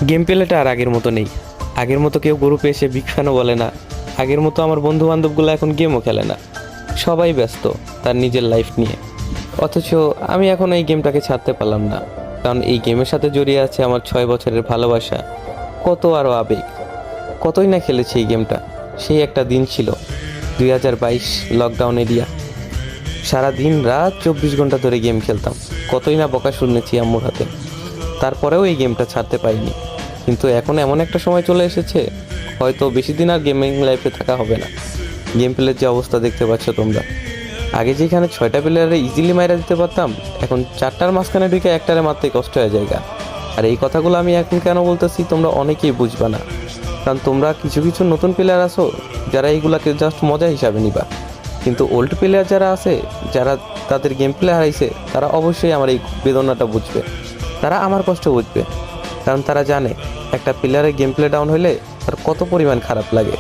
Game প্লেটা আর আগের মতো নেই। আগের মতো কেউ গ্রুপে এসে বিগ ফ্যানও বলে না। আগের মতো আমার বন্ধু বান্ধবগুলো এখন গেমও খেলে না। সবাই ব্যস্ত তার নিজের লাইফ নিয়ে। অথচ আমি এখন এই গেমটাকে ছাড়তে পারলাম না, কারণ এই গেমের সাথে জড়িয়ে আছে আমার 6 বছরের ভালোবাসা, কত আরও আবেগ। কতই না খেলেছি এই গেমটা। সেই একটা দিন ছিল 2022 লকডাউন এরিয়া। সারা দিন রাত 24 ঘন্টা ধরে গেম খেলতাম। কতই না বকা শুনেছি আম্মুর হাতে, তারপরেও এই গেমটা ছাড়তে পারিনি। কিন্তু এখন এমন একটা সময় চলে এসেছে, হয়তো বেশি দিন আর গেমিং লাইফে থাকা হবে না। গেম প্লের যে অবস্থা দেখতে পাচ্ছ তোমরা, আগে যেখানে 6টা প্লেয়ারে ইজিলি মাইরা দিতে পারতাম, এখন 4টার মাঝখানে ঢুকে একটারে মারতেই কষ্ট হয়ে যায়। আর এই কথাগুলো আমি এখন কেন বলতেছি তোমরা অনেকেই বুঝবা না, কারণ তোমরা কিছু কিছু নতুন প্লেয়ার আছো যারা এইগুলাকে জাস্ট মজা হিসাবে নিবা। কিন্তু ওল্ড প্লেয়ার যারা আছে, যারা তাদের গেম প্লে হারাইছে, তারা অবশ্যই আমার এই বেদনাটা বুঝবে। তারা আমার কষ্ট বুঝবে, কারণ তারা জানে একটা প্লেয়ারের গেম প্লে ডাউন হলে তার কত পরিমাণ খারাপ লাগে।